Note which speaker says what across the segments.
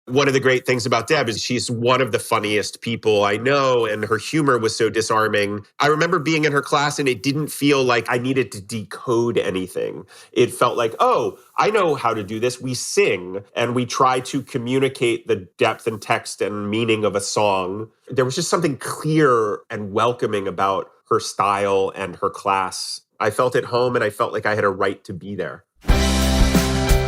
Speaker 1: One of the great things about Deb is she's one of the funniest people I know, and her humor was so disarming. I remember being in her class and it didn't feel like I needed to decode anything. It felt like, oh, I know how to do this. We sing and we try to communicate the depth and text and meaning of a song. There was just something clear and welcoming about her style and her class. I felt at home and I felt like I had a right to be there.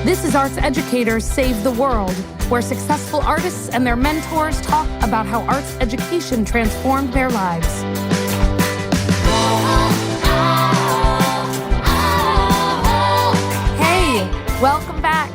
Speaker 2: This is Arts Educators Save the World, where successful artists and their mentors talk about how arts education transformed their lives. Hey, welcome back.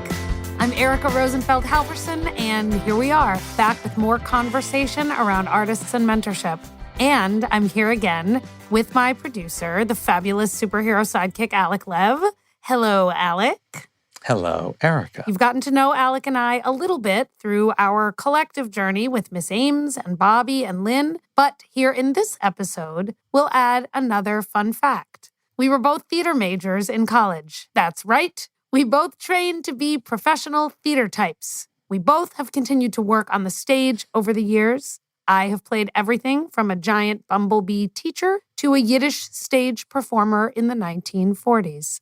Speaker 2: I'm Erica Rosenfeld-Halverson, and here we are, back with more conversation around artists and mentorship. And I'm here again with my producer, the fabulous superhero sidekick, Alec Lev. Hello, Alec.
Speaker 3: Hello, Erica.
Speaker 2: You've gotten to know Alec and I a little bit through our collective journey with Miss Ames and Bobby and Lynn, but here in this episode, we'll add another fun fact. We were both theater majors in college. That's right. We both trained to be professional theater types. We both have continued to work on the stage over the years. I have played everything from a giant bumblebee teacher to a Yiddish stage performer in the 1940s.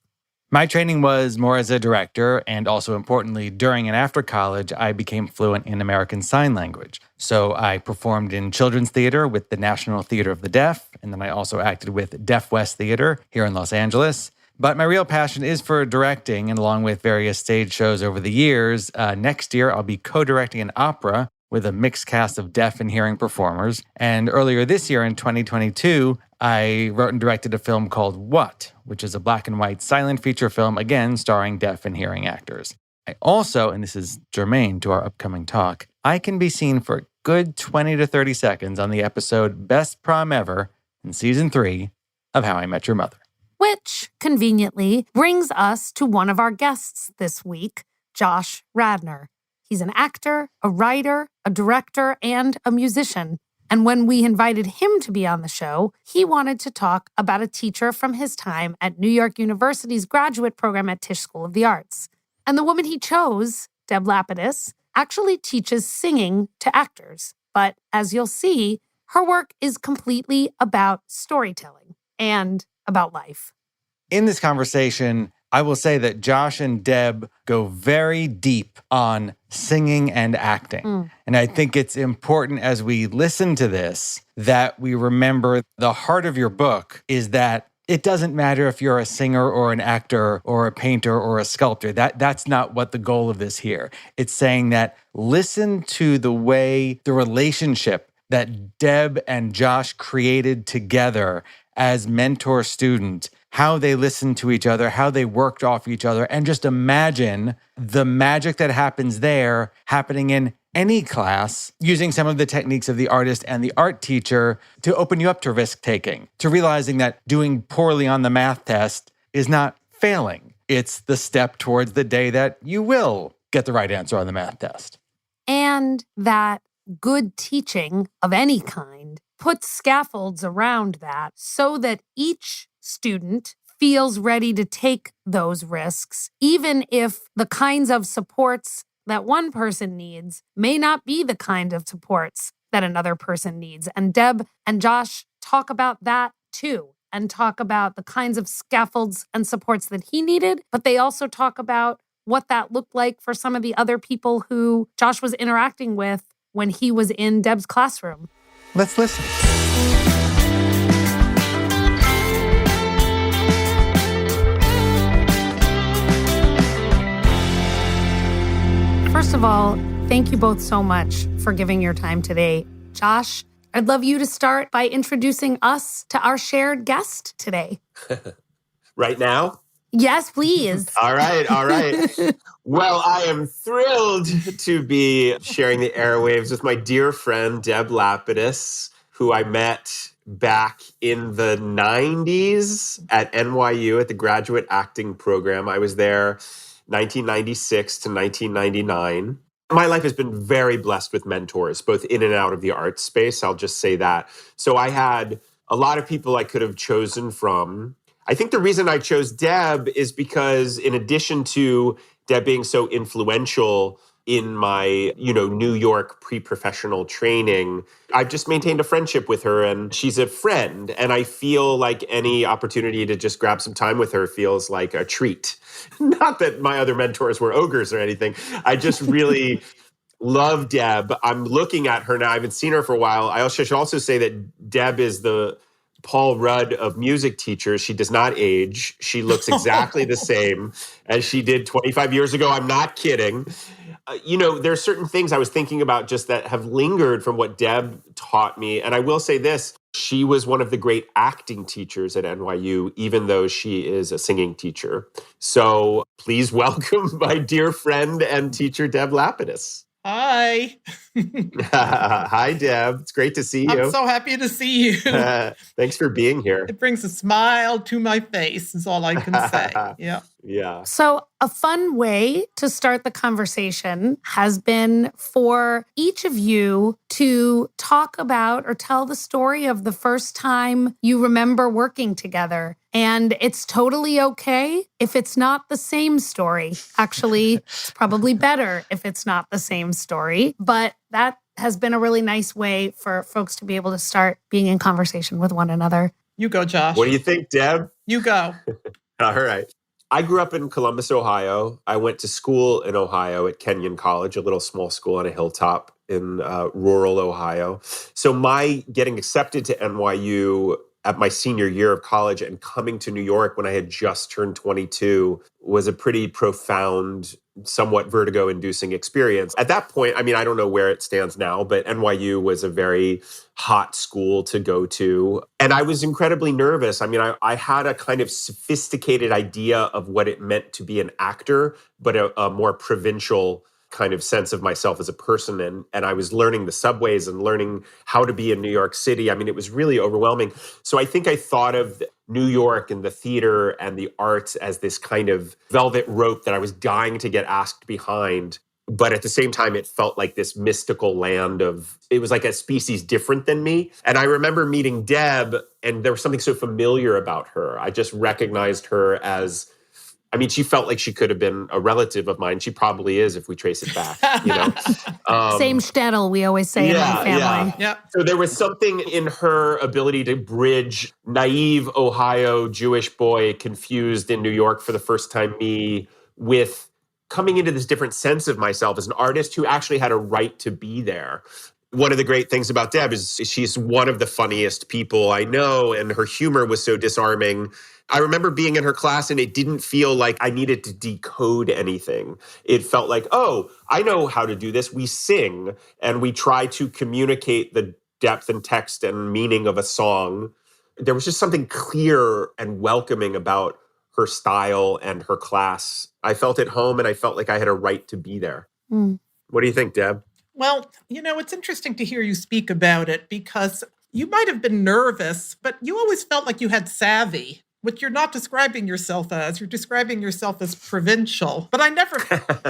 Speaker 3: My training was more as a director, and also importantly, during and after college, I became fluent in American Sign Language. So I performed in children's theater with the National Theater of the Deaf, and then I also acted with Deaf West Theater here in Los Angeles. But my real passion is for directing, and along with various stage shows over the years, next year I'll be co-directing an opera with a mixed cast of deaf and hearing performers. And earlier this year in 2022, I wrote and directed a film called What, which is a black and white silent feature film, again, starring deaf and hearing actors. I also, and this is germane to our upcoming talk, I can be seen for a good 20 to 30 seconds on the episode Best Prom Ever in Season 3 of How I Met Your Mother.
Speaker 2: Which, conveniently, brings us to one of our guests this week, Josh Radnor. He's an actor, a writer, a director, and a musician. And when we invited him to be on the show, he wanted to talk about a teacher from his time at New York University's graduate program at Tisch School of the Arts. And the woman he chose, Deb Lapidus, actually teaches singing to actors. But as you'll see, her work is completely about storytelling and about life.
Speaker 3: In this conversation, I will say that Josh and Deb go very deep on singing and acting. And I think it's important as we listen to this that we remember the heart of your book is that it doesn't matter if you're a singer or an actor or a painter or a sculptor. That's not what the goal of this here. It's saying that listen to the way the relationship that Deb and Josh created together as mentor-student, how they listened to each other, how they worked off each other, and just imagine the magic that happens there happening in any class using some of the techniques of the artist and the art teacher to open you up to risk-taking, to realizing that doing poorly on the math test is not failing. It's the step towards the day that you will get the right answer on the math test.
Speaker 2: And that good teaching of any kind puts scaffolds around that so that each student feels ready to take those risks, even if the kinds of supports that one person needs may not be the kind of supports that another person needs. And Deb and Josh talk about that too, and talk about the kinds of scaffolds and supports that he needed, but they also talk about what that looked like for some of the other people who Josh was interacting with when he was in Deb's classroom.
Speaker 3: Let's listen.
Speaker 2: First of all, thank you both so much for giving your time today. Josh, I'd love you to start by introducing us to our shared guest today.
Speaker 1: Right now?
Speaker 2: Yes, please.
Speaker 1: All right. Well, I am thrilled to be sharing the airwaves with my dear friend, Deb Lapidus, who I met back in the 90s at NYU at the graduate acting program. I was there 1996 to 1999. My life has been very blessed with mentors, both in and out of the arts space. I'll just say that. So I had a lot of people I could have chosen from. I think the reason I chose Deb is because in addition to Deb being so influential, in my, New York pre-professional training. I've just maintained a friendship with her, and she's a friend. And I feel like any opportunity to just grab some time with her feels like a treat. Not that my other mentors were ogres or anything. I just really love Deb. I'm looking at her now. I haven't seen her for a while. Should also say that Deb is the Paul Rudd of music teachers. She does not age. She looks exactly the same as she did 25 years ago. I'm not kidding. There are certain things I was thinking about just that have lingered from what Deb taught me. And I will say this, she was one of the great acting teachers at NYU, even though she is a singing teacher. So please welcome my dear friend and teacher, Deb Lapidus.
Speaker 4: Hi.
Speaker 1: Hi, Deb. It's great to see you.
Speaker 4: I'm so happy to see you.
Speaker 1: Thanks for being here.
Speaker 4: It brings a smile to my face, is all I can say. Yeah.
Speaker 1: Yeah.
Speaker 2: So a fun way to start the conversation has been for each of you to talk about or tell the story of the first time you remember working together. And it's totally okay if it's not the same story. Actually, it's probably better if it's not the same story. But that has been a really nice way for folks to be able to start being in conversation with one another.
Speaker 4: You go, Josh.
Speaker 1: What do you think, Deb?
Speaker 4: You go.
Speaker 1: All right. I grew up in Columbus, Ohio. I went to school in Ohio at Kenyon College, a little small school on a hilltop in rural Ohio. So my getting accepted to NYU at my senior year of college and coming to New York when I had just turned 22 was a pretty profound, somewhat vertigo-inducing experience. At that point, I don't know where it stands now, but NYU was a very hot school to go to. And I was incredibly nervous. I had a kind of sophisticated idea of what it meant to be an actor, but a more provincial kind of sense of myself as a person. And I was learning the subways and learning how to be in New York City. It was really overwhelming. So I think I thought of New York and the theater and the arts as this kind of velvet rope that I was dying to get asked behind. But at the same time, it felt like this mystical land it was like a species different than me. And I remember meeting Deb, and there was something so familiar about her. I just recognized her as, she felt like she could have been a relative of mine. She probably is if we trace it back,
Speaker 2: Same shtetl, we always say in my family.
Speaker 4: Yeah.
Speaker 1: So there was something in her ability to bridge naive Ohio Jewish boy confused in New York for the first time, me, with coming into this different sense of myself as an artist who actually had a right to be there. One of the great things about Deb is she's one of the funniest people I know, and her humor was so disarming. I remember being in her class and it didn't feel like I needed to decode anything. It felt like, oh, I know how to do this. We sing and we try to communicate the depth and text and meaning of a song. There was just something clear and welcoming about her style and her class. I felt at home and I felt like I had a right to be there.
Speaker 2: Mm.
Speaker 1: What do you think, Deb?
Speaker 4: Well, it's interesting to hear you speak about it because you might have been nervous, but you always felt like you had savvy, which you're not describing yourself as. You're describing yourself as provincial. But I never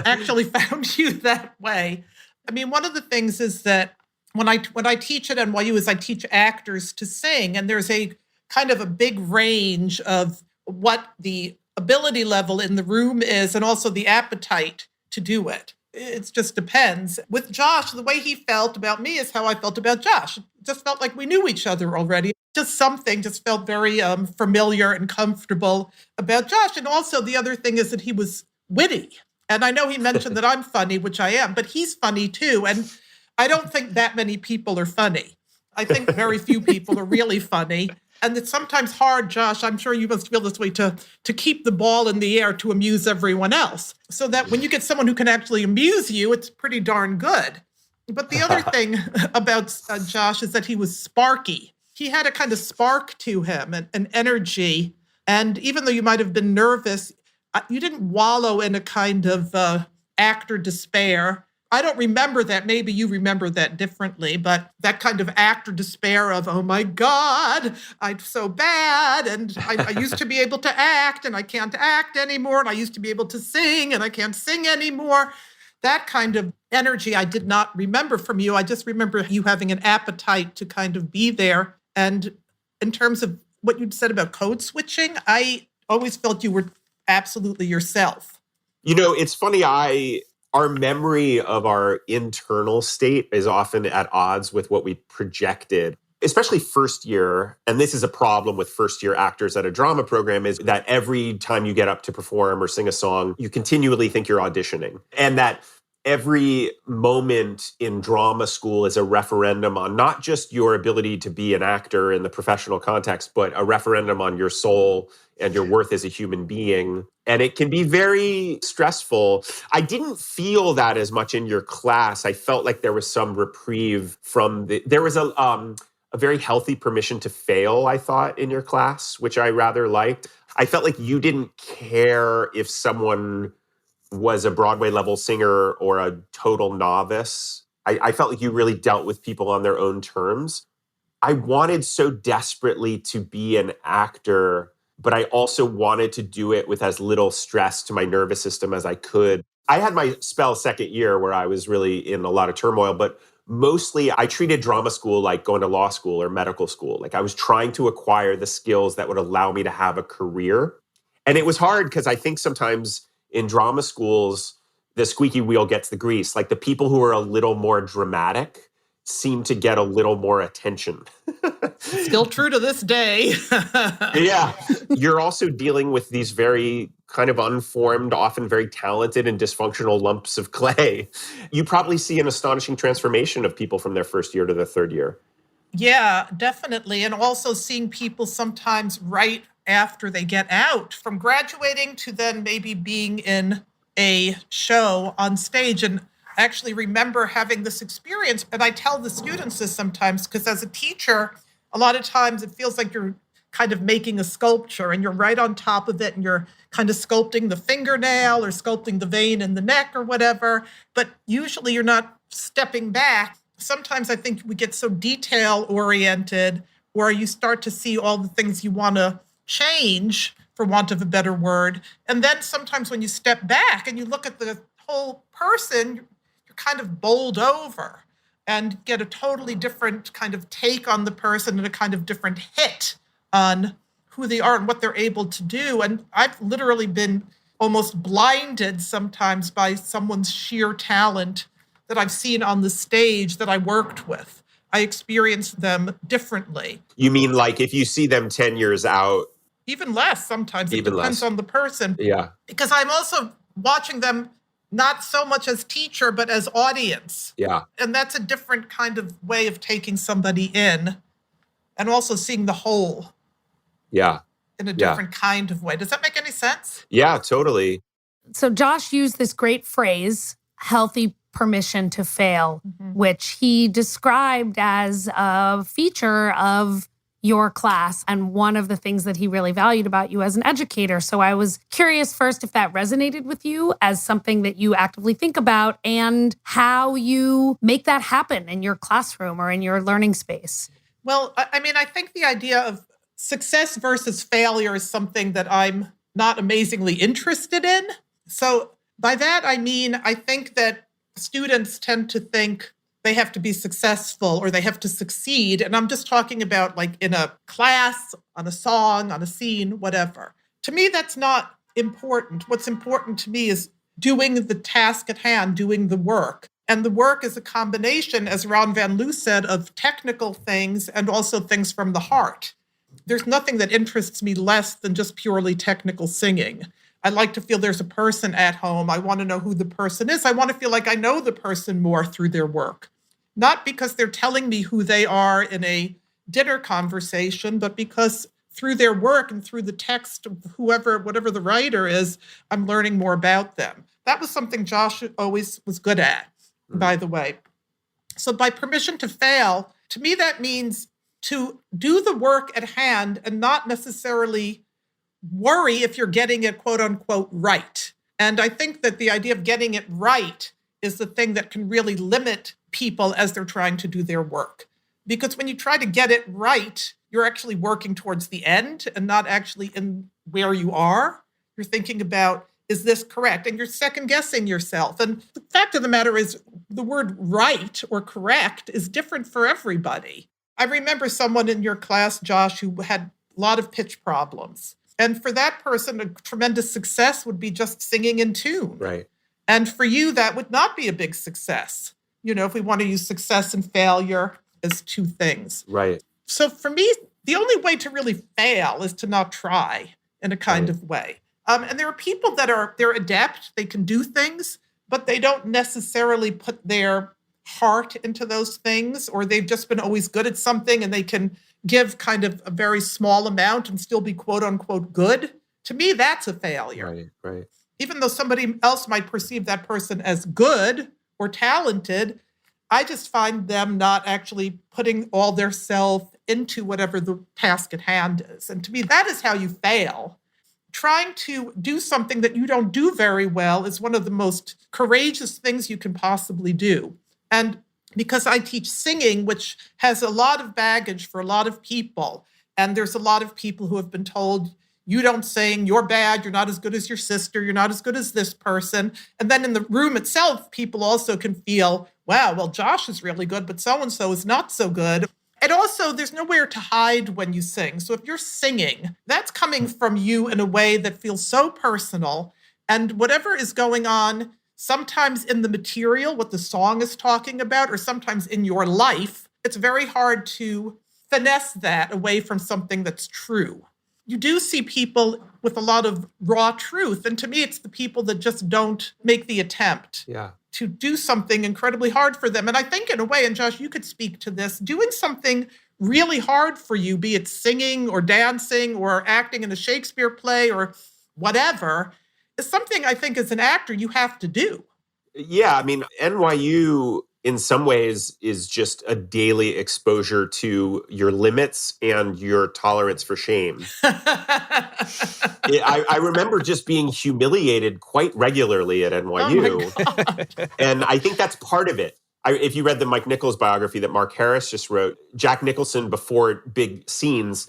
Speaker 4: actually found you that way. One of the things is that when I teach at NYU is I teach actors to sing, and there's a kind of a big range of what the ability level in the room is and also the appetite to do it. It just depends. With Josh, the way he felt about me is how I felt about Josh. It just felt like we knew each other already. Something just felt very familiar and comfortable about Josh. And also the other thing is that he was witty. And I know he mentioned that I'm funny, which I am, but he's funny too. And I don't think that many people are funny. I think very few people are really funny. And it's sometimes hard, Josh, I'm sure you must feel this way, to keep the ball in the air to amuse everyone else. So that when you get someone who can actually amuse you, it's pretty darn good. But the other thing about Josh is that he was sparky. He had a kind of spark to him, an energy. And even though you might have been nervous, you didn't wallow in a kind of actor despair. I don't remember that. Maybe you remember that differently, but that kind of actor despair of, oh my God, I'm so bad. And I used to be able to act and I can't act anymore. And I used to be able to sing and I can't sing anymore. That kind of energy I did not remember from you. I just remember you having an appetite to kind of be there. And in terms of what you'd said about code switching, I always felt you were absolutely yourself.
Speaker 1: It's funny. our memory of our internal state is often at odds with what we projected, especially first year. And this is a problem with first year actors at a drama program, is that every time you get up to perform or sing a song, you continually think you're auditioning. And that every moment in drama school is a referendum on not just your ability to be an actor in the professional context, but a referendum on your soul and your worth as a human being. And it can be very stressful. I didn't feel that as much in your class. I felt like there was some reprieve from there was a very healthy permission to fail, I thought, in your class, which I rather liked. I felt like you didn't care if someone was a Broadway level singer or a total novice. I felt like you really dealt with people on their own terms. I wanted so desperately to be an actor, but I also wanted to do it with as little stress to my nervous system as I could. I had my spell second year where I was really in a lot of turmoil, but mostly I treated drama school like going to law school or medical school. Like I was trying to acquire the skills that would allow me to have a career. And it was hard because I think sometimes in drama schools, the squeaky wheel gets the grease. Like the people who are a little more dramatic seem to get a little more attention.
Speaker 4: Still true to this day.
Speaker 1: Yeah. You're also dealing with these very kind of unformed, often very talented and dysfunctional lumps of clay. You probably see an astonishing transformation of people from their first year to their third year.
Speaker 4: Yeah, definitely. And also seeing people sometimes right after they get out from graduating to then maybe being in a show on stage. And I actually remember having this experience, and I tell the students this sometimes, because as a teacher, a lot of times it feels like you're kind of making a sculpture and you're right on top of it and you're kind of sculpting the fingernail or sculpting the vein in the neck or whatever. But usually you're not stepping back. Sometimes I think we get so detail oriented, where you start to see all the things you want to change, for want of a better word. And then sometimes when you step back and you look at the whole person, you're kind of bowled over and get a totally different kind of take on the person and a kind of different hit on who they are and what they're able to do. And I've literally been almost blinded sometimes by someone's sheer talent that I've seen on the stage that I worked with. I experienced them differently.
Speaker 1: You mean like if you see them 10 years out?
Speaker 4: Even less sometimes. It depends on the person.
Speaker 1: Yeah.
Speaker 4: Because I'm also watching them not so much as teacher, but as audience.
Speaker 1: Yeah.
Speaker 4: And that's a different kind of way of taking somebody in and also seeing the whole.
Speaker 1: Yeah.
Speaker 4: In a different kind of way. Does that make any sense?
Speaker 1: Yeah, totally.
Speaker 2: So Josh used this great phrase, healthy permission to fail, which he described as a feature of your class and one of the things that he really valued about you as an educator. So I was curious first if that resonated with you as something that you actively think about and how you make that happen in your classroom or in your learning space.
Speaker 4: Well, I mean, I think the idea of success versus failure is something that I'm not amazingly interested in. So by that, I mean, I think that students tend to think they have to be successful or they have to succeed. And I'm just talking about like in a class, on a song, on a scene, whatever. To me, that's not important. What's important to me is doing the task at hand, doing the work. And the work is a combination, as Ron Van Loo said, of technical things and also things from the heart. There's nothing that interests me less than just purely technical singing. I like to feel there's a person at home. I want to know who the person is. I want to feel like I know the person more through their work. Not because they're telling me who they are in a dinner conversation, but because through their work and through the text of whatever the writer is, I'm learning more about them. That was something Josh always was good at, by the way. So by permission to fail, to me, that means to do the work at hand and not necessarily worry if you're getting it, quote unquote, right. And I think that the idea of getting it right is the thing that can really limit people as they're trying to do their work. Because when you try to get it right, you're actually working towards the end and not actually in where you are. You're thinking about, is this correct? And you're second guessing yourself. And the fact of the matter is the word right or correct is different for everybody. I remember someone in your class, Josh, who had a lot of pitch problems. And for that person, a tremendous success would be just singing in tune.
Speaker 1: Right.
Speaker 4: And for you, that would not be a big success. If we want to use success and failure as two things.
Speaker 1: Right.
Speaker 4: So for me, the only way to really fail is to not try in a kind of way. And there are people they're adept, they can do things, but they don't necessarily put their heart into those things, or they've just been always good at something and they can give kind of a very small amount and still be quote unquote good. To me, that's a failure.
Speaker 1: Right.
Speaker 4: Even though somebody else might perceive that person as good or talented, I just find them not actually putting all their self into whatever the task at hand is. And to me, that is how you fail. Trying to do something that you don't do very well is one of the most courageous things you can possibly do. And because I teach singing, which has a lot of baggage for a lot of people, and there's a lot of people who have been told, you don't sing, you're bad, you're not as good as your sister, you're not as good as this person. And then in the room itself, people also can feel, wow, well, Josh is really good, but so-and-so is not so good. And also, there's nowhere to hide when you sing. So if you're singing, that's coming from you in a way that feels so personal. And whatever is going on, sometimes in the material, what the song is talking about, or sometimes in your life, it's very hard to finesse that away from something that's true. You do see people with a lot of raw truth. And to me, it's the people that just don't make the attempt to do something incredibly hard for them. And I think in a way, and Josh, you could speak to this, doing something really hard for you, be it singing or dancing or acting in a Shakespeare play or whatever, is something I think as an actor you have to do.
Speaker 1: Yeah, I mean, NYU in some ways is just a daily exposure to your limits and your tolerance for shame. I remember just being humiliated quite regularly at NYU.
Speaker 4: Oh
Speaker 1: and I think that's part of it. If you read the Mike Nichols biography that Mark Harris just wrote, Jack Nicholson, before big scenes,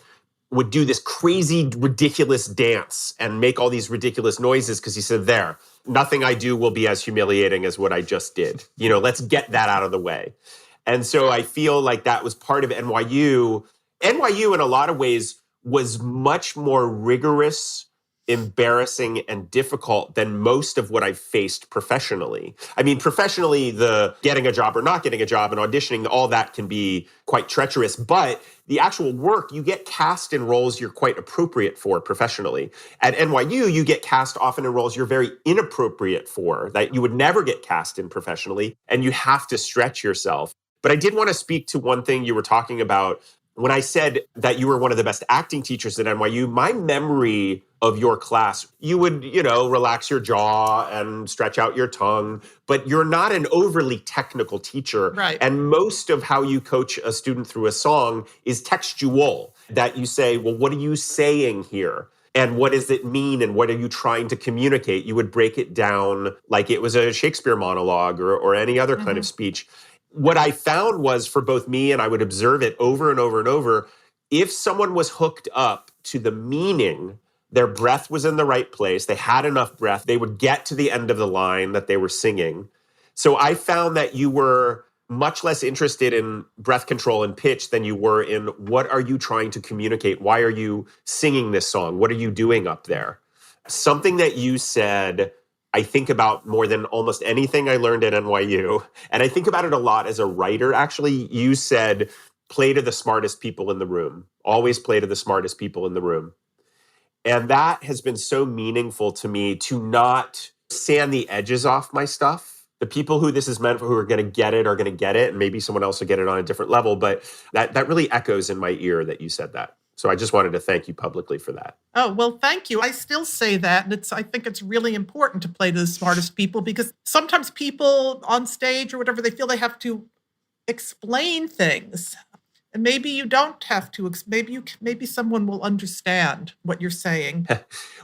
Speaker 1: would do this crazy, ridiculous dance and make all these ridiculous noises because he said, there, nothing I do will be as humiliating as what I just did. Let's get that out of the way. And so I feel like that was part of NYU. NYU, in a lot of ways, was much more rigorous, embarrassing, and difficult than most of what I've faced professionally. I mean, professionally, the getting a job or not getting a job and auditioning, all that can be quite treacherous. But the actual work, you get cast in roles you're quite appropriate for professionally. At NYU, you get cast often in roles you're very inappropriate for, that you would never get cast in professionally, and you have to stretch yourself. But I did want to speak to one thing you were talking about. When I said that you were one of the best acting teachers at NYU, my memory of your class, you would, relax your jaw and stretch out your tongue, but you're not an overly technical teacher.
Speaker 4: Right.
Speaker 1: And most of how you coach a student through a song is textual, that you say, well, what are you saying here? And what does it mean? And what are you trying to communicate? You would break it down like it was a Shakespeare monologue or any other kind of speech. What I found was, for both me, and I would observe it over and over and over, if someone was hooked up to the meaning, their breath was in the right place, they had enough breath, they would get to the end of the line that they were singing. So I found that you were much less interested in breath control and pitch than you were in what are you trying to communicate? Why are you singing this song? What are you doing up there? Something that you said, I think about more than almost anything I learned at NYU. And I think about it a lot as a writer. Actually, you said, play to the smartest people in the room. Always play to the smartest people in the room. And that has been so meaningful to me, to not sand the edges off my stuff. The people who this is meant for, who are going to get it, are going to get it. And maybe someone else will get it on a different level. But that really echoes in my ear that you said that. So I just wanted to thank you publicly for that.
Speaker 4: Oh, well, thank you. I still say that. And I think it's really important to play to the smartest people, because sometimes people on stage or whatever, they feel they have to explain things. And maybe you don't have to. Maybe someone will understand what you're saying.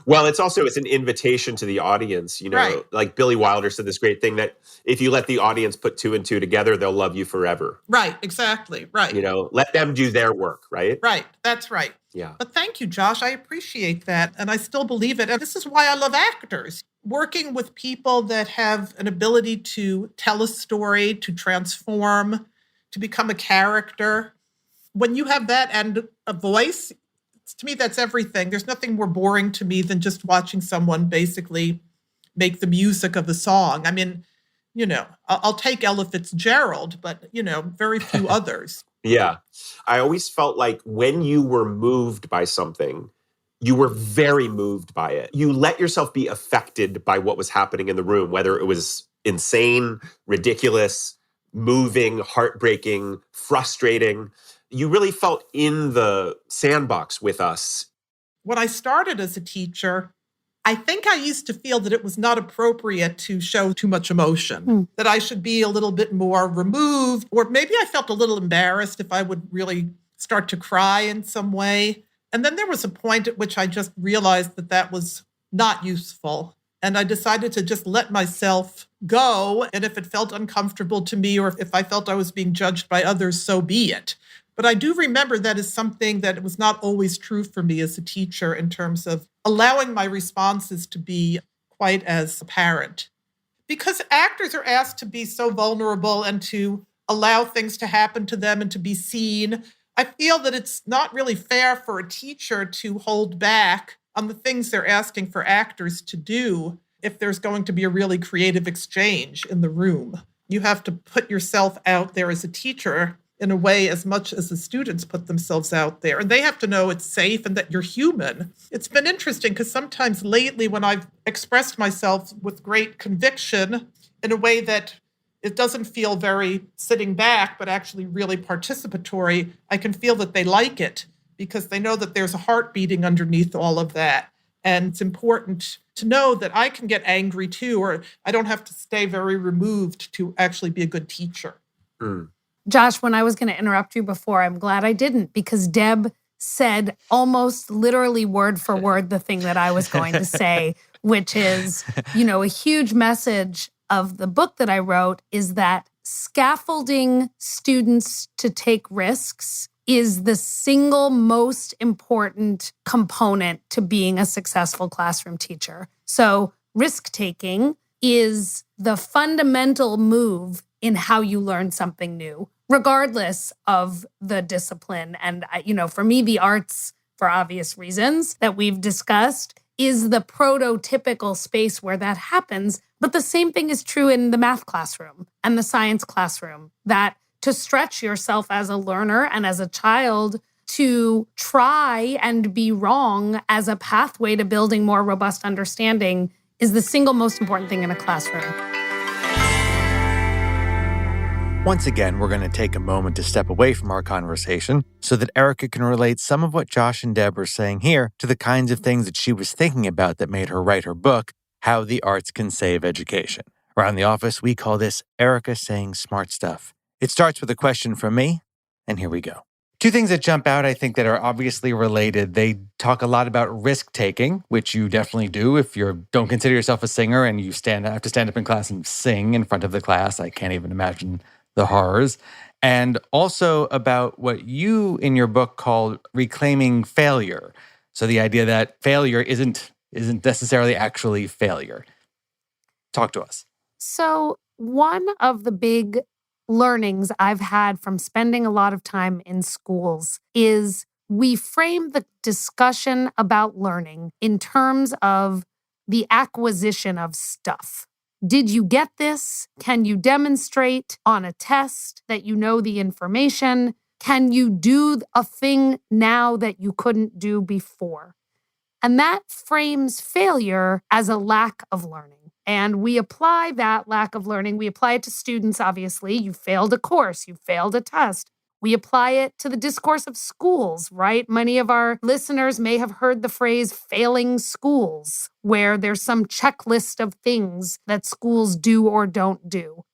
Speaker 1: Well, it's an invitation to the audience.
Speaker 4: Right.
Speaker 1: Like Billy Wilder said this great thing that if you let the audience put two and two together, they'll love you forever.
Speaker 4: Right. Exactly. Right.
Speaker 1: Let them do their work. Right.
Speaker 4: Right. That's right.
Speaker 1: Yeah.
Speaker 4: But thank you, Josh. I appreciate that. And I still believe it. And this is why I love actors. Working with people that have an ability to tell a story, to transform, to become a character. When you have that and a voice, to me, that's everything. There's nothing more boring to me than just watching someone basically make the music of the song. I mean, I'll take Ella Fitzgerald, but, very few others.
Speaker 1: Yeah. I always felt like when you were moved by something, you were very moved by it. You let yourself be affected by what was happening in the room, whether it was insane, ridiculous, moving, heartbreaking, frustrating. You really felt in the sandbox with us.
Speaker 4: When I started as a teacher, I think I used to feel that it was not appropriate to show too much emotion, that I should be a little bit more removed, or maybe I felt a little embarrassed if I would really start to cry in some way. And then there was a point at which I just realized that that was not useful. And I decided to just let myself go. And if it felt uncomfortable to me, or if I felt I was being judged by others, so be it. But I do remember that is something that was not always true for me as a teacher in terms of allowing my responses to be quite as apparent. Because actors are asked to be so vulnerable and to allow things to happen to them and to be seen, I feel that it's not really fair for a teacher to hold back on the things they're asking for actors to do if there's going to be a really creative exchange in the room. You have to put yourself out there as a teacher in a way as much as the students put themselves out there. And they have to know it's safe and that you're human. It's been interesting because sometimes lately when I've expressed myself with great conviction in a way that it doesn't feel very sitting back, but actually really participatory, I can feel that they like it because they know that there's a heart beating underneath all of that. And it's important to know that I can get angry too, or I don't have to stay very removed to actually be a good teacher.
Speaker 2: Josh, when I was going to interrupt you before, I'm glad I didn't, because Deb said almost literally word for word the thing that I was going to say, which is, a huge message of the book that I wrote is that scaffolding students to take risks is the single most important component to being a successful classroom teacher. So risk-taking is the fundamental move in how you learn something new, regardless of the discipline. And, for me, the arts, for obvious reasons that we've discussed, is the prototypical space where that happens. But the same thing is true in the math classroom and the science classroom, that to stretch yourself as a learner and as a child, to try and be wrong as a pathway to building more robust understanding is the single most important thing in a classroom.
Speaker 3: Once again, we're going to take a moment to step away from our conversation so that Erica can relate some of what Josh and Deb are saying here to the kinds of things that she was thinking about that made her write her book, How the Arts Can Save Education. Around the office, we call this Erica saying smart stuff. It starts with a question from me, and here we go. Two things that jump out, I think, that are obviously related. They talk a lot about risk-taking, which you definitely do if you don't consider yourself a singer and you have to stand up in class and sing in front of the class. I can't even imagine the horrors. And also about what you in your book called reclaiming failure. So the idea that failure isn't necessarily actually failure. Talk to us.
Speaker 2: So one of the big learnings I've had from spending a lot of time in schools is we frame the discussion about learning in terms of the acquisition of stuff. Did you get this? Can you demonstrate on a test that you know the information? Can you do a thing now that you couldn't do before? And that frames failure as a lack of learning. And we apply that lack of learning. We apply it to students, obviously. You failed a course. You failed a test. We apply it to the discourse of schools, right? Many of our listeners may have heard the phrase failing schools, where there's some checklist of things that schools do or don't do.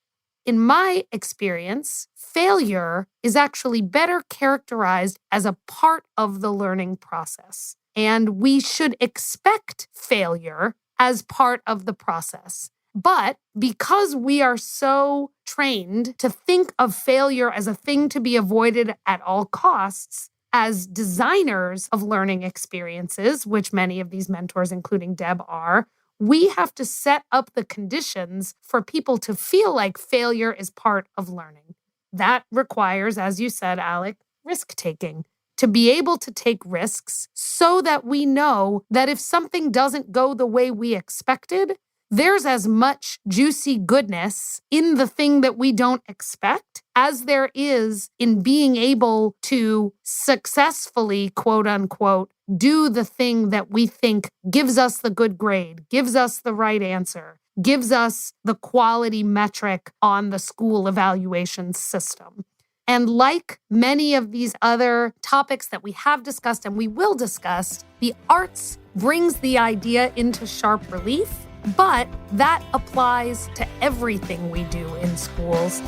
Speaker 2: In my experience, failure is actually better characterized as a part of the learning process. And we should expect failure as part of the process. But because we are so trained to think of failure as a thing to be avoided at all costs, as designers of learning experiences, which many of these mentors, including Deb, are, we have to set up the conditions for people to feel like failure is part of learning. That requires, as you said, Alec, risk-taking. To be able to take risks so that we know that if something doesn't go the way we expected, there's as much juicy goodness in the thing that we don't expect as there is in being able to successfully, quote unquote, do the thing that we think gives us the good grade, gives us the right answer, gives us the quality metric on the school evaluation system. And like many of these other topics that we have discussed and we will discuss, the arts brings the idea into sharp relief, but that applies to everything we do in schools.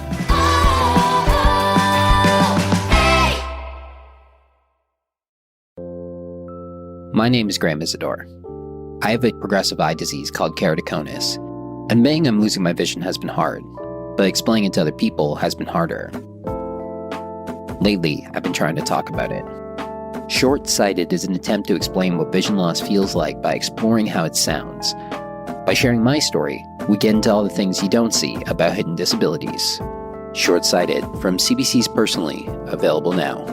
Speaker 5: My name is Graham Isidore. I have a progressive eye disease called keratoconus. Admitting I'm losing my vision has been hard, but explaining it to other people has been harder. Lately, I've been trying to talk about it. Short-sighted is an attempt to explain what vision loss feels like by exploring how it sounds. By sharing my story, we get into all the things you don't see about hidden disabilities. Short-sighted from CBC's Personally, available now.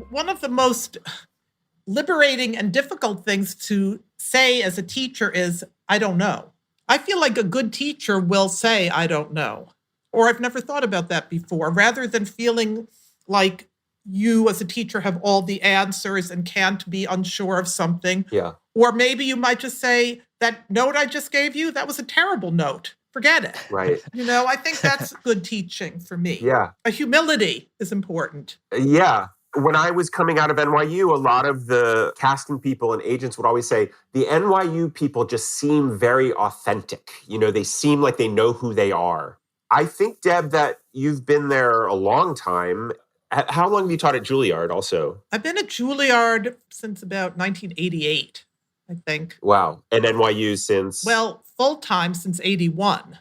Speaker 4: One of the most liberating and difficult things to say as a teacher is, I don't know. I feel like a good teacher will say, I don't know, or I've never thought about that before, rather than feeling like you as a teacher have all the answers and can't be unsure of something.
Speaker 1: Yeah.
Speaker 4: Or maybe you might just say, that note I just gave you, that was a terrible note. Forget it.
Speaker 1: Right.
Speaker 4: I think that's good teaching for me.
Speaker 1: Yeah.
Speaker 4: A humility is important.
Speaker 1: Yeah. When I was coming out of NYU, a lot of the casting people and agents would always say, the NYU people just seem very authentic. They seem like they know who they are. I think, Deb, that you've been there a long time. How long have you taught at Juilliard also?
Speaker 4: I've been at Juilliard since about 1988, I think.
Speaker 1: Wow. And NYU since?
Speaker 4: Well, full-time since 81.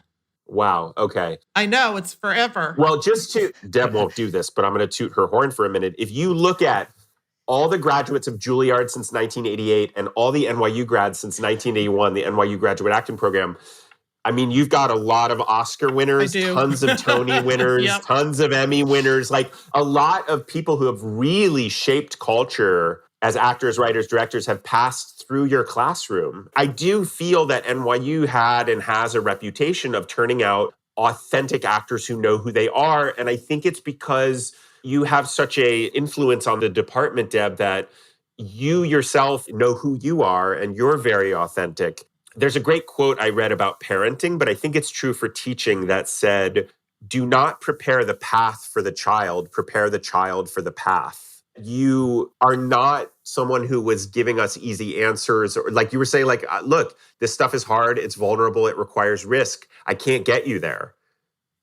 Speaker 1: Wow. Okay.
Speaker 4: I know, it's forever.
Speaker 1: Well, Deb won't do this, but I'm going to toot her horn for a minute. If you look at all the graduates of Juilliard since 1988 and all the NYU grads since 1981, the NYU Graduate Acting Program, I mean, you've got a lot of Oscar winners, tons of Tony winners,
Speaker 4: Yep.
Speaker 1: Tons of Emmy winners, like a lot of people who have really shaped culture as actors, writers, directors have passed through your classroom. I do feel that NYU had and has a reputation of turning out authentic actors who know who they are. And I think it's because you have such a influence on the department, Deb, that you yourself know who you are and you're very authentic. There's a great quote I read about parenting, but I think it's true for teaching that said, do not prepare the path for the child, prepare the child for the path. You are not someone who was giving us easy answers, or like you were saying, like, look, this stuff is hard, it's vulnerable, it requires risk. I can't get you there.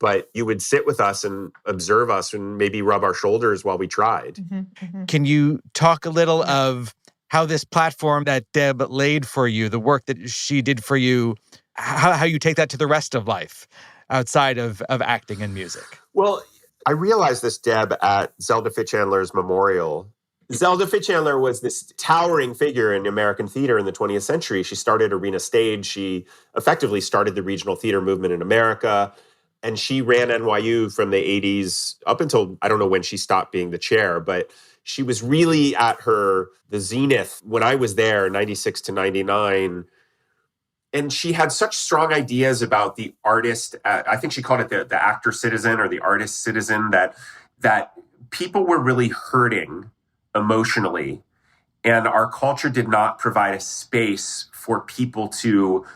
Speaker 1: But you would sit with us and observe us and maybe rub our shoulders while we tried.
Speaker 4: Mm-hmm, mm-hmm.
Speaker 3: Can you talk a little of how this platform that Deb laid for you, the work that she did for you, how you take that to the rest of life outside of acting and music?
Speaker 1: Well, I realized this, Deb, at Zelda Fitchandler's memorial. Zelda Fitchandler was this towering figure in American theater in the 20th century. She started Arena Stage. She effectively started the regional theater movement in America. And she ran NYU from the 80s up until, I don't know when she stopped being the chair, but she was really at the zenith when I was there, 96 to 99. And she had such strong ideas about the artist. I think she called it the actor citizen or the artist citizen, that people were really hurting emotionally. And our culture did not provide a space for people to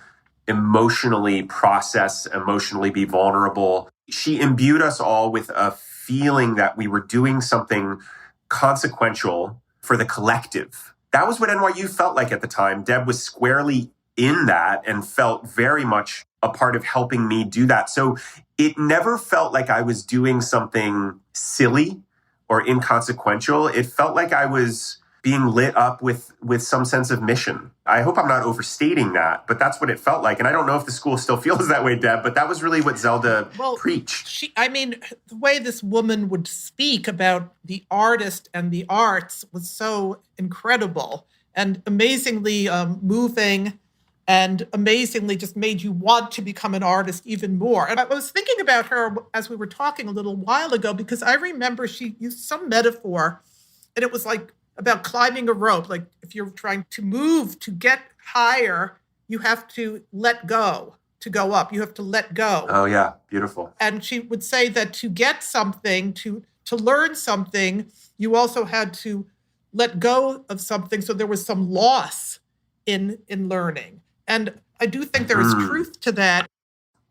Speaker 1: emotionally process, emotionally be vulnerable. She imbued us all with a feeling that we were doing something consequential for the collective. That was what NYU felt like at the time. Deb was squarely in that and felt very much a part of helping me do that. So it never felt like I was doing something silly or inconsequential. It felt like I was being lit up with some sense of mission. I hope I'm not overstating that, but that's what it felt like. And I don't know if the school still feels that way, Deb, but that was really what Zelda preached.
Speaker 4: The way this woman would speak about the artist and the arts was so incredible and amazingly moving, and amazingly just made you want to become an artist even more. And I was thinking about her as we were talking a little while ago, because I remember she used some metaphor And it was like about climbing a rope. Like if you're trying to move to get higher, you have to let go to go up. You have to let go.
Speaker 1: Oh, yeah. Beautiful.
Speaker 4: And she would say that to get something, to learn something, you also had to let go of something. So there was some loss in learning. And I do think there is truth to that.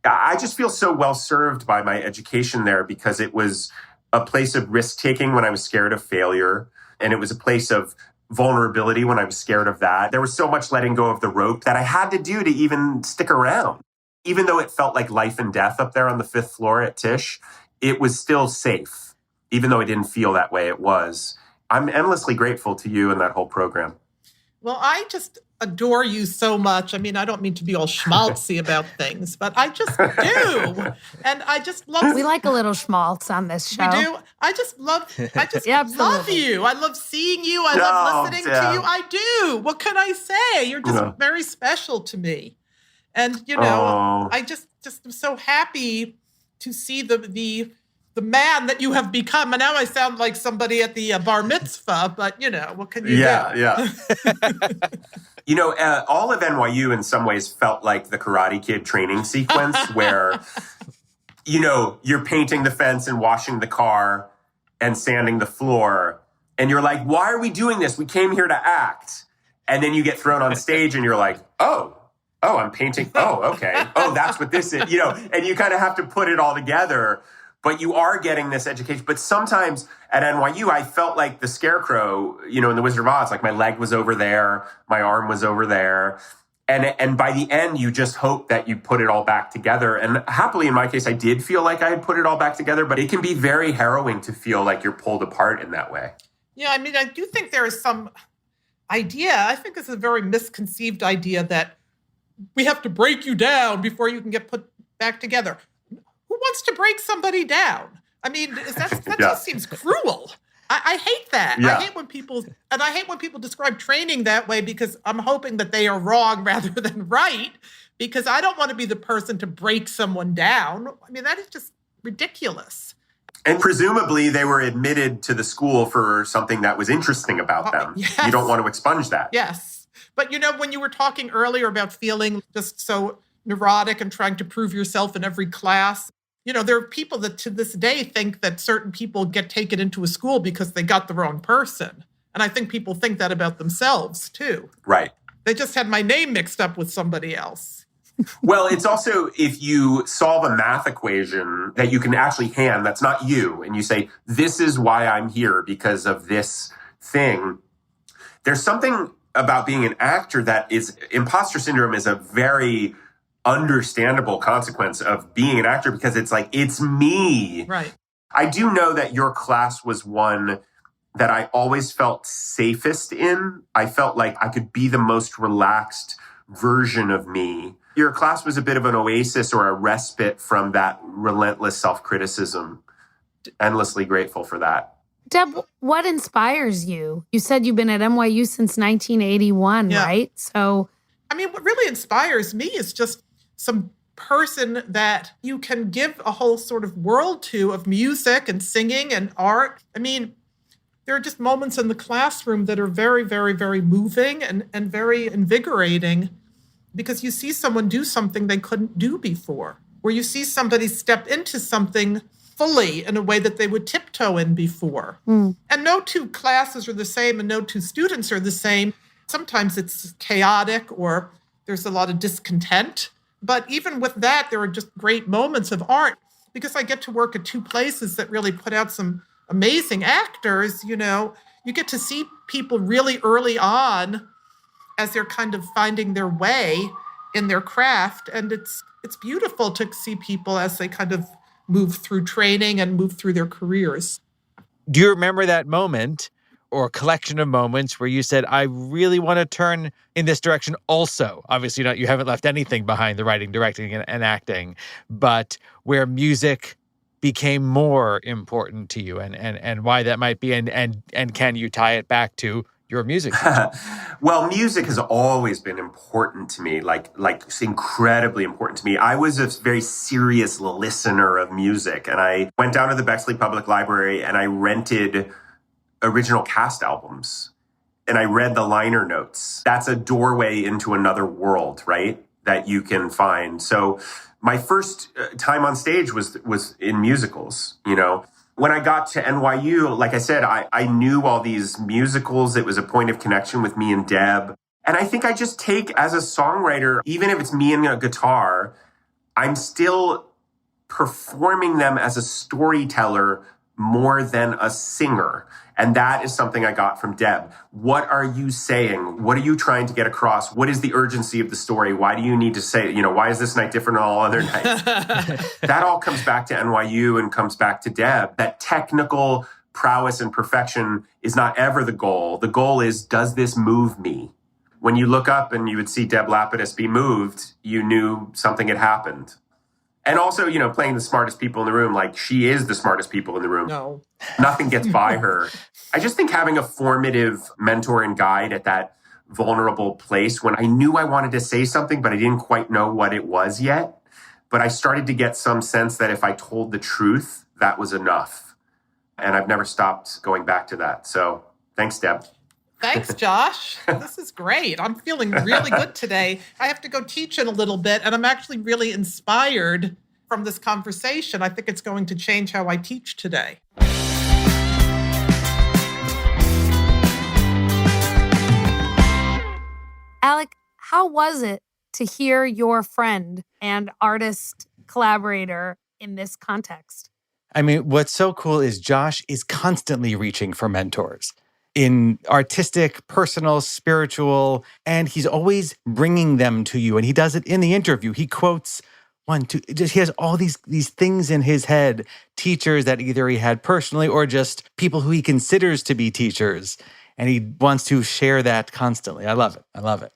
Speaker 1: I just feel so well served by my education there because it was a place of risk taking when I was scared of failure. And it was a place of vulnerability when I was scared of that. There was so much letting go of the rope that I had to do to even stick around. Even though it felt like life and death up there on the 5th floor at Tisch, it was still safe. Even though it didn't feel that way, it was. I'm endlessly grateful to you and that whole program.
Speaker 4: Well, I just adore you so much. I mean, I don't mean to be all schmaltzy about things, but I just do. And I just love...
Speaker 2: We like a little schmaltz on this show.
Speaker 4: We do. I just love
Speaker 2: Yeah,
Speaker 4: love you. I love seeing you. I love listening to you. I do. What can I say? You're just very special to me. And, I just am so happy to see the man that you have become. And now I sound like somebody at the bar mitzvah, but, what can you do?
Speaker 1: Yeah. All of NYU in some ways felt like the Karate Kid training sequence where, you're painting the fence and washing the car and sanding the floor. And you're like, why are we doing this? We came here to act. And then you get thrown on stage and you're like, oh, I'm painting. Oh, okay. Oh, that's what this is, and you kind of have to put it all together. But you are getting this education. But sometimes at NYU, I felt like the Scarecrow, in The Wizard of Oz, like my leg was over there, my arm was over there. And by the end, you just hope that you put it all back together. And happily, in my case, I did feel like I had put it all back together. But it can be very harrowing to feel like you're pulled apart in that way.
Speaker 4: Yeah, I mean, I do think there is some idea. I think this is a very misconceived idea that we have to break you down before you can get put back together. Who wants to break somebody down? I mean, that just seems cruel. I hate that. Yeah. I hate when people describe training that way because I'm hoping that they are wrong rather than right, because I don't want to be the person to break someone down. I mean, that is just ridiculous.
Speaker 1: And presumably they were admitted to the school for something that was interesting about them. Yes. You don't want to expunge that.
Speaker 4: Yes. But, when you were talking earlier about feeling just so neurotic and trying to prove yourself in every class, there are people that to this day think that certain people get taken into a school because they got the wrong person. And I think people think that about themselves, too.
Speaker 1: Right.
Speaker 4: They just had my name mixed up with somebody else.
Speaker 1: Well, it's also if you solve a math equation that you can actually hand, that's not you, and you say, this is why I'm here because of this thing. There's something about being an actor that is imposter syndrome is a very understandable consequence of being an actor because it's like, it's me.
Speaker 4: Right.
Speaker 1: I do know that your class was one that I always felt safest in. I felt like I could be the most relaxed version of me. Your class was a bit of an oasis or a respite from that relentless self-criticism. Endlessly grateful for that.
Speaker 2: Deb, what inspires you? You said you've been at NYU since 1981, right? So,
Speaker 4: I mean, what really inspires me is just some person that you can give a whole sort of world to of music and singing and art. I mean, there are just moments in the classroom that are very, very, very moving and very invigorating because you see someone do something they couldn't do before, where you see somebody step into something fully in a way that they would tiptoe in before. And no two classes are the same and no two students are the same. Sometimes it's chaotic or there's a lot of discontent. But even with that, there are just great moments of art because I get to work at two places that really put out some amazing actors. You get to see people really early on as they're kind of finding their way in their craft. And it's beautiful to see people as they kind of move through training and move through their careers.
Speaker 3: Do you remember that moment or a collection of moments where you said, I really want to turn in this direction also? Obviously not, you haven't left anything behind, the writing, directing, and acting, but where music became more important to you and why that might be and can you tie it back to your music?
Speaker 1: Well, music has always been important to me, like it's incredibly important to me. I was a very serious listener of music, and I went down to the Bexley Public Library and I rented original cast albums and I read the liner notes. That's a doorway into another world, right? That you can find. So my first time on stage was in musicals, you know. When I got to NYU, like I said, I knew all these musicals. It was a point of connection with me and Deb. And I think I just take, as a songwriter, even if it's me and a guitar, I'm still performing them as a storyteller more than a singer. And that is something I got from Deb. What are you saying? What are you trying to get across? What is the urgency of the story? Why do you need to say, you know, why is this night different than all other nights? That all comes back to NYU and comes back to Deb. That technical prowess and perfection is not ever the goal. The goal is, does this move me? When you look up and you would see Deb Lapidus be moved, you knew something had happened. And also, you know, playing the smartest people in the room, like she is the smartest people in the room.
Speaker 4: No.
Speaker 1: Nothing gets by her. I just think having a formative mentor and guide at that vulnerable place when I knew I wanted to say something, but I didn't quite know what it was yet. But I started to get some sense that if I told the truth, that was enough. And I've never stopped going back to that. So thanks, Deb.
Speaker 4: Thanks, Josh. This is great. I'm feeling really good today. I have to go teach in a little bit, and I'm actually really inspired from this conversation. I think it's going to change how I teach today.
Speaker 2: Alec, how was it to hear your friend and artist collaborator in this context?
Speaker 3: I mean, what's so cool is Josh is constantly reaching for mentors in artistic, personal, spiritual, and he's always bringing them to you. And he does it in the interview. He quotes he has all these things in his head, teachers that either he had personally or just people who he considers to be teachers. And he wants to share that constantly. I love it. I love it.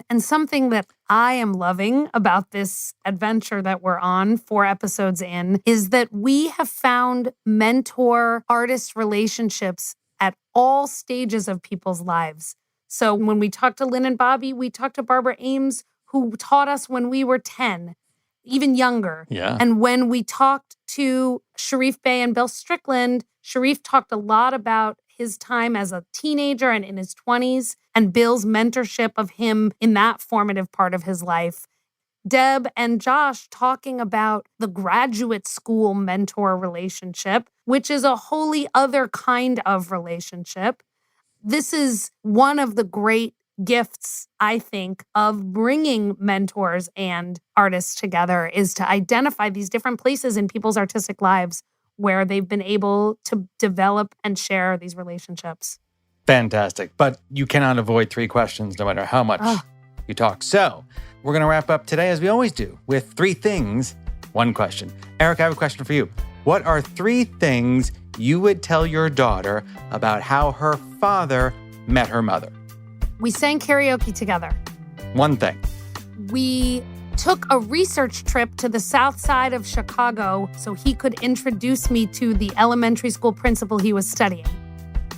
Speaker 2: And something that I am loving about this adventure that we're on 4 episodes in is that we have found mentor-artist relationships at all stages of people's lives. So when we talked to Lynn and Bobby, we talked to Barbara Ames, who taught us when we were 10, even younger.
Speaker 3: Yeah.
Speaker 2: And when we talked to Sharif Bey and Bill Strickland, Sharif talked a lot about his time as a teenager and in his 20s, and Bill's mentorship of him in that formative part of his life. Deb and Josh talking about the graduate school mentor relationship, which is a wholly other kind of relationship. This is one of the great gifts, I think, of bringing mentors and artists together, is to identify these different places in people's artistic lives where they've been able to develop and share these relationships.
Speaker 3: Fantastic. But you cannot avoid 3 questions no matter how much you talk. So we're going to wrap up today, as we always do, with 3 things, 1 question. Eric, I have a question for you. What are 3 things you would tell your daughter about how her father met her mother?
Speaker 2: We sang karaoke together.
Speaker 3: 1 thing.
Speaker 2: We took a research trip to the south side of Chicago so he could introduce me to the elementary school principal he was studying.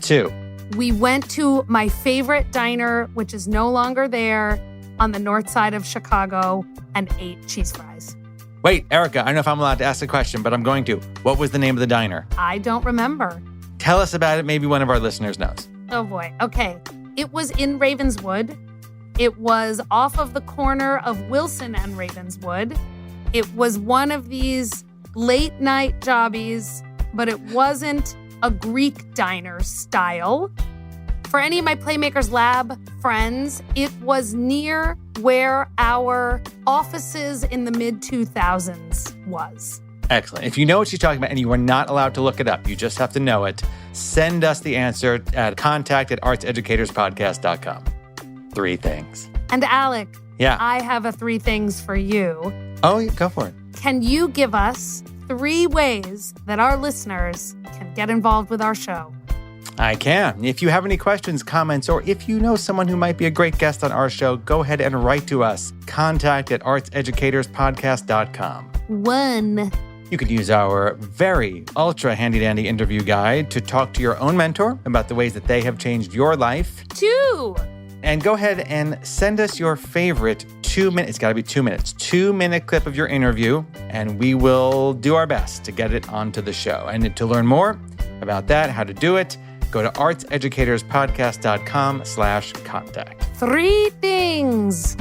Speaker 3: 2.
Speaker 2: We went to my favorite diner, which is no longer there, on the north side of Chicago, and ate cheese fries.
Speaker 3: Wait, Erica, I don't know if I'm allowed to ask a question, but I'm going to. What was the name of the diner?
Speaker 2: I don't remember.
Speaker 3: Tell us about it. Maybe one of our listeners knows.
Speaker 2: Oh boy. Okay. It was in Ravenswood. It was off of the corner of Wilson and Ravenswood. It was one of these late night jobbies, but it wasn't a Greek diner style. For any of my Playmakers Lab friends, it was near where our offices in the mid-2000s was.
Speaker 3: Excellent. If you know what she's talking about and you are not allowed to look it up, you just have to know it, send us the answer at contact@artseducatorspodcast.com. 3 things.
Speaker 2: And Alec,
Speaker 3: Yeah.
Speaker 2: I have a 3 things for you.
Speaker 3: Oh, yeah, go for it.
Speaker 2: Can you give us 3 ways that our listeners can get involved with our show?
Speaker 3: I can. If you have any questions, comments, or if you know someone who might be a great guest on our show, go ahead and write to us. Contact@artseducatorspodcast.com.
Speaker 2: 1.
Speaker 3: You could use our very ultra handy-dandy interview guide to talk to your own mentor about the ways that they have changed your life.
Speaker 2: 2.
Speaker 3: And go ahead and send us your favorite 2-minute, it's got to be 2 minutes, 2-minute clip of your interview, and we will do our best to get it onto the show. And to learn more about that, how to do it, go to artseducatorspodcast.com/contact.
Speaker 2: 3 things.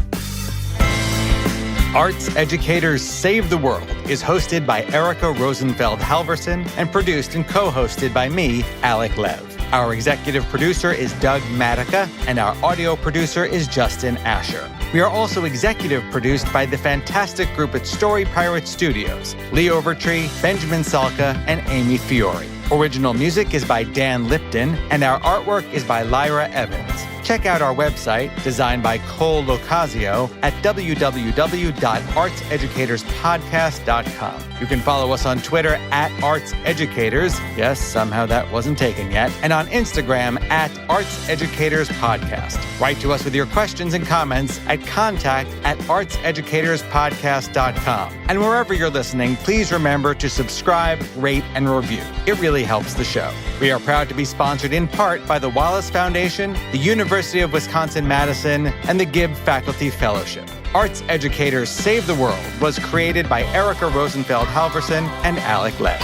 Speaker 3: Arts Educators Save the World is hosted by Erica Rosenfeld Halverson and produced and co-hosted by me, Alec Lev. Our executive producer is Doug Matica, and our audio producer is Justin Asher. We are also executive produced by the fantastic group at Story Pirate Studios, Lee Overtree, Benjamin Salka, and Amy Fiore. Original music is by Dan Lipton, and our artwork is by Lyra Evans. Check out our website, designed by Cole Locasio, at www.artseducatorspodcast.com. You can follow us on Twitter at artseducators. Yes, somehow that wasn't taken yet. And on Instagram at artseducatorspodcast. Write to us with your questions and comments at contact@artseducatorspodcast.com. And wherever you're listening, please remember to subscribe, rate, and review. It really helps the show. We are proud to be sponsored in part by the Wallace Foundation, the University of Wisconsin-Madison, and the Gibb Faculty Fellowship. Arts Educators Save the World was created by Erica Rosenfeld Halverson and Alec Lev.